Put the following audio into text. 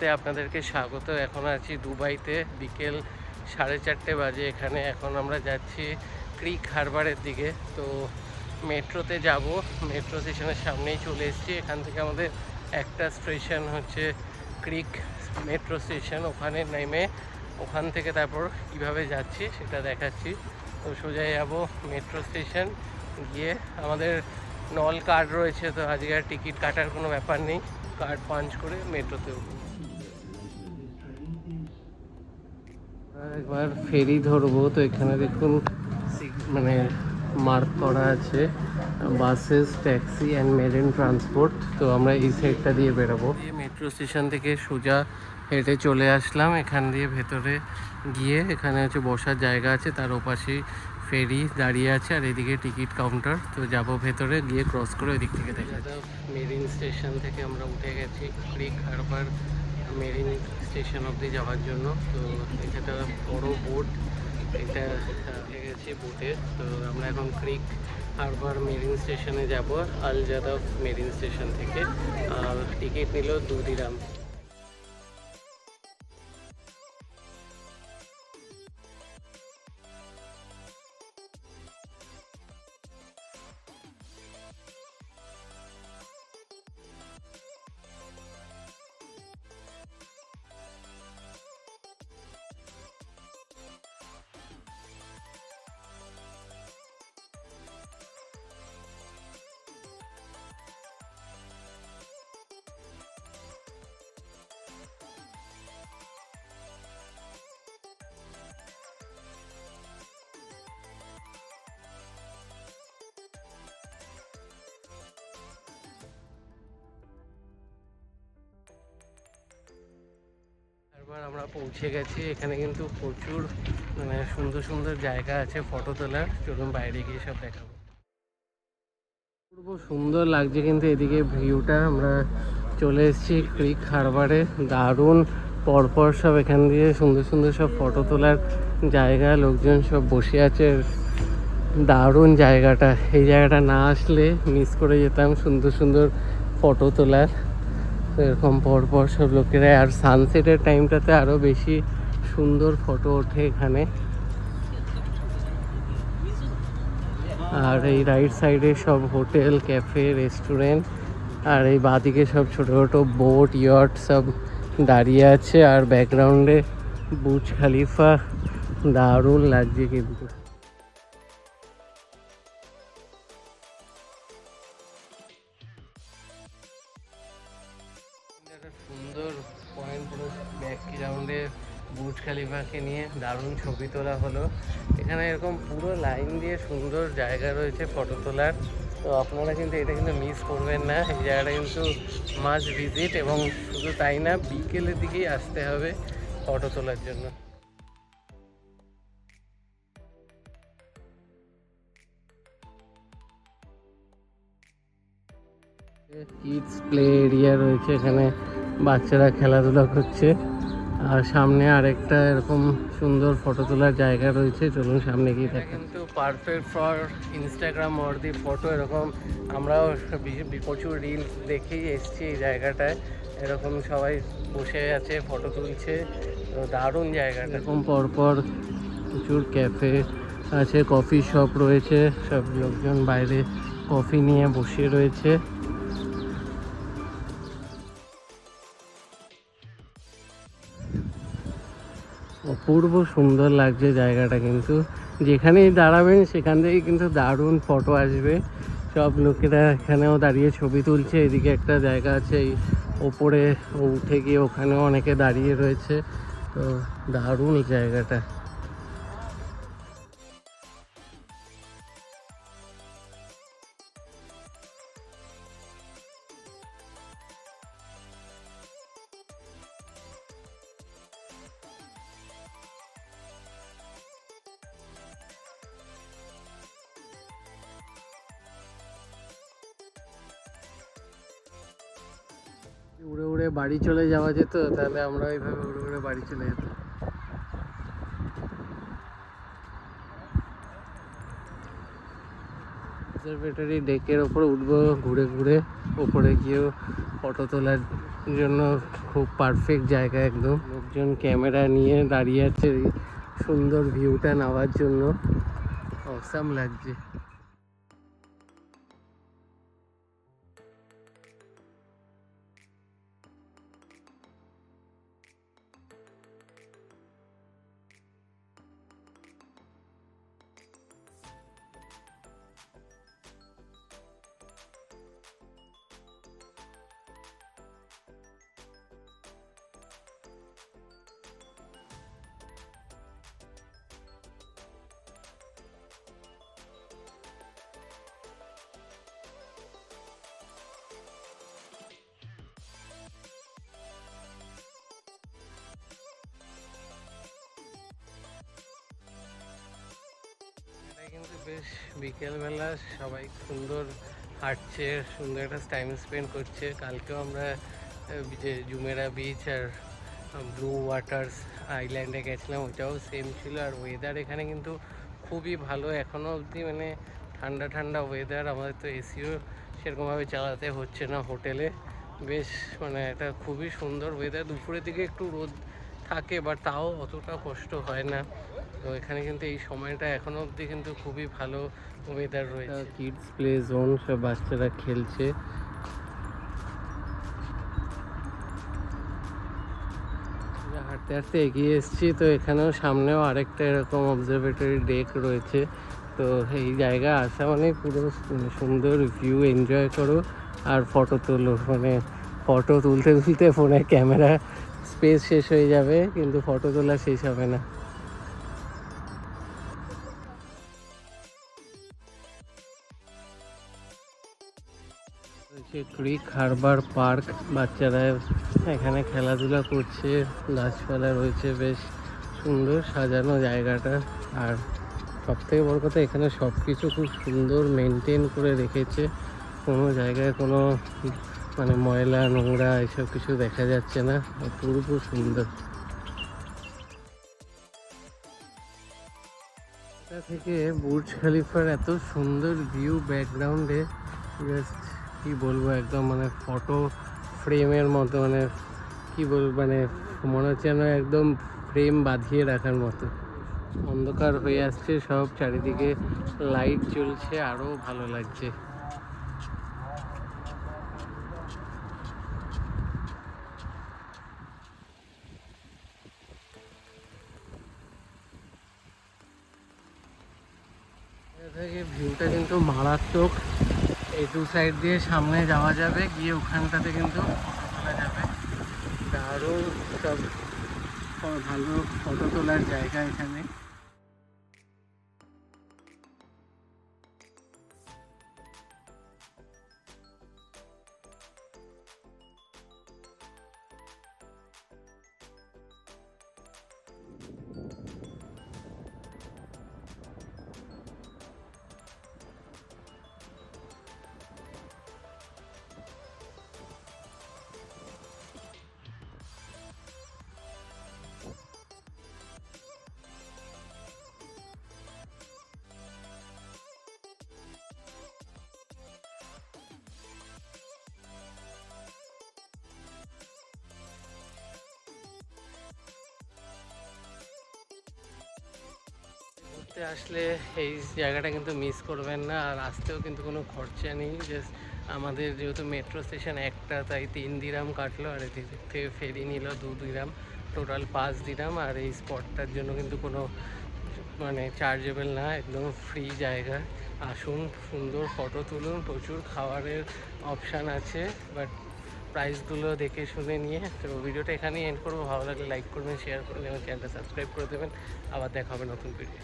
ভিডিওতে আপনাদেরকে স্বাগত। এখন আছি দুবাইতে, বিকেল 4:30 বাজে। এখানে এখন আমরা যাচ্ছি ক্রিক হারবারের দিকে। তো মেট্রোতে যাব, মেট্রো স্টেশনের সামনেই চলে এসেছি। এখান থেকে আমাদের একটা স্টেশন হচ্ছে ক্রিক মেট্রো স্টেশন, ওখানে নেমে ওখান থেকে তারপর কীভাবে যাচ্ছি সেটা দেখাচ্ছি। তো সোজা যাবো মেট্রো স্টেশন, গিয়ে আমাদের নল কার্ড রয়েছে, তো আজকে আর টিকিট কাটার কোনো ব্যাপার নেই, কার্ড পাঞ্চ করে মেট্রোতে উঠব। একবার ফেরি ধরবো, তো এখানে দেখুন মানে মার্ক করা আছে buses, taxi and marine transport. তো আমরা এই সাইডটা দিয়ে বেরোবো। মেট্রো স্টেশন থেকে সোজা হেঁটে চলে আসলাম। এখান দিয়ে ভেতরে গিয়ে এখানে হচ্ছে বসার জায়গা আছে, তার ওপাশেই ফেরি দাঁড়িয়ে আছে, আর এদিকে টিকিট কাউন্টার। তো যাব ভেতরে, গিয়ে ক্রস করে ওই দিক থেকে দেখা যায়। মেরিন স্টেশন থেকে আমরা উঠে গেছি ক্রিক হারবার মেরিন স্টেশন অবধি যাওয়ার জন্য। তো এটা বড় বোট, এটা উঠে গেছে বোটে। তো আমরা এখন ক্রিক হারবার মেরিন স্টেশনে যাব আল জাদাফ মেরিন স্টেশন থেকে। আর টিকিট নিল 2 দিরহাম। এবার আমরা পৌঁছে গেছি। এখানে কিন্তু প্রচুর মানে সুন্দর সুন্দর জায়গা আছে ফটো তোলার। চলুন বাইরে গিয়ে সব দেখাবো। খুব সুন্দর লাগছে কিন্তু এদিকে ভিউটা। আমরা চলে এসেছি ক্রিক হারবারে, দারুণ পরপর সব এখান দিয়ে সুন্দর সুন্দর সব ফটো তোলার জায়গা, লোকজন সব বসে আছে। দারুণ জায়গাটা, এই জায়গাটা না আসলে মিস করে যেতাম সুন্দর সুন্দর ফটো তোলার। তো এরকম পরপর সব লোকেরা, আর সানসেটের টাইমটাতে আরও বেশি সুন্দর ফটো ওঠে এখানে। আর এই রাইট সাইডে সব হোটেল, ক্যাফে, রেস্টুরেন্ট, আর এই বাঁদিকে সব ছোটো ছোটো বোট, ইয়ট সব দাঁড়িয়ে আছে। আর ব্যাকগ্রাউন্ডে বুর্জ খালিফা, দারুণ লাগছে কিন্তু। সুন্দর পয়েন্ট, পুরো ব্যাকগ্রাউন্ডে বুর্জ খালিফাকে নিয়ে দারুণ ছবি তোলা হলো। এখানে এরকম পুরো লাইন দিয়ে সুন্দর জায়গা রয়েছে ফটো তোলার। তো আপনারা কিন্তু এটা কিন্তু মিস করবেন না, এই জায়গাটা কিন্তু মাস্ট ভিজিট। এবং শুধু তাই না, বিকেলের দিকেই আসতে হবে ফটো তোলার জন্য। কিডস প্লে এরিয়া রয়েছে, এখানে বাচ্চারা খেলাধুলা করছে। আর সামনে আরেকটা এরকম সুন্দর ফটো তোলার জায়গা রয়েছে, চলুন সামনে গিয়ে দেখা। কিন্তু perfect for Instagram or the photo. এরকম আমরাও প্রচুর রিল দেখেই এসছি এই জায়গাটায়। এরকম সবাই বসে আছে, ফটো তুলছে। তো দারুণ জায়গাটা। এরকম পরপর প্রচুর ক্যাফে আছে, কফি শপ রয়েছে, সব লোকজন বাইরে কফি নিয়ে বসে রয়েছে। অপূর্ব সুন্দর লাগছে জায়গাটা কিন্তু। যেখানেই দাঁড়াবেন সেখান থেকে কিন্তু দারুণ ফটো আসবে। সব লোকেরা এখানেও দাঁড়িয়ে ছবি তুলছে। এদিকে একটা জায়গা আছে, এই ওপরে উঠে গিয়ে ওখানেও অনেকে দাঁড়িয়ে রয়েছে। তো দারুণ জায়গাটা। উড়ে উড়ে বাড়ি চলে যাওয়া যেত, তাহলে আমরা এইভাবে উড়ে উড়ে বাড়ি চলে যেতাম। অবজারভেটরি ডেকের ওপর উঠবো ঘুরে ঘুরে, ওপরে গিয়েও ফটো তোলার জন্য খুব পারফেক্ট জায়গা একদম। লোকজন ক্যামেরা নিয়ে দাঁড়িয়ে আছে সুন্দর ভিউটা নেওয়ার জন্য, অসাম লাগছে। কিন্তু বেশ বিকেলবেলা সবাই সুন্দর হাঁটছে, সুন্দর একটা টাইম স্পেন্ড করছে। কালকেও আমরা যে জুমেরা বিচ আর ব্লু ওয়াটার্স আইল্যান্ডে গেছিলাম, ওইটাও সেম ছিল। আর ওয়েদার এখানে কিন্তু খুবই ভালো এখনও অবধি, মানে ঠান্ডা ঠান্ডা ওয়েদার। আমাদের তো এসিও সেরকমভাবে চালাতে হচ্ছে না হোটেলে। বেশ মানে একটা খুবই সুন্দর ওয়েদার। দুপুরের দিকে একটু রোদ থাকে, বাট তাও অতটা কষ্ট হয় না। তো এখানে কিন্তু এই সময়টা এখনো অবধি কিন্তু খুবই ভালো ওয়েদার রয়েছে। কিডস প্লে জোন, সব বাচ্চারা খেলছে। হাঁটতে হাঁটতে এগিয়ে এসেছি, তো এখানেও সামনেও আরেকটা এরকম অবজারভেটরি ডেক রয়েছে। তো এই জায়গা আসা মানে পুরো সুন্দর ভিউ এনজয় করো আর ফটো তোলো। মানে ফটো তুলতে তুলতে ফোনে ক্যামেরা স্পেস শেষ হয়ে যাবে, কিন্তু ফটো তোলা শেষ হবে না। ক্রিক হারবার পার্ক, বাচ্চারা এখানে খেলাধুলা করছে, গাছপালা রয়েছে, বেশ সুন্দর সাজানো জায়গাটা। আর সবথেকে বড় কথা, এখানে সব কিছু খুব সুন্দর মেনটেন করে রেখেছে। কোনো জায়গায় কোনো মানে ময়লা নোংরা এসব কিছু দেখা যাচ্ছে না, অপূর্ব সুন্দর। এটা থেকে বুর্জ খলিফার এত সুন্দর ভিউ ব্যাকগ্রাউন্ডে, জাস্ট কি বলবো, একদম মানে ফটো ফ্রেমের মতো, মানে কি বলবো, মানে মনে হচ্ছে যেন একদম ফ্রেম বাঁধিয়ে রাখার মতো। অন্ধকার হয়ে আসছে সব, চারিদিকে লাইট জ্বলছে, আরও ভালো লাগছে। থেকে ভিউটা কিন্তু মারাত্মক। এই দু সাইড দিয়ে সামনে যাওয়া যাবে, গিয়ে ওখানটাতে কিন্তু ফটো তোলা যাবে। দারুণ সব ভালো ফটো তোলার জায়গা এখানে। ঘুরতে আসলে এই জায়গাটা কিন্তু মিস করবেন না। আর আসতেও কিন্তু কোনো খরচা নেই, জাস্ট আমাদের যেহেতু মেট্রো স্টেশন একটা, তাই 3 দিরাম কাটলো, আর এদিক থেকে ফেরি নিল 2 দিরাম, টোটাল 5 দিরাম। আর এই স্পটটার জন্য কিন্তু কোনো মানে চার্জেবল না, একদম ফ্রি জায়গা। আসুন, সুন্দর ফটো তুলুন, প্রচুর খাবারের অপশান আছে, বাট প্রাইসগুলো দেখে শুনে নিয়ে। তো ভিডিওটা এখানেই এন্ড করবো। ভালো লাগলে লাইক করবেন, শেয়ার করবেন এবং চ্যানেলটা সাবস্ক্রাইব করে দেবেন। আবার দেখা হবে নতুন ভিডিও।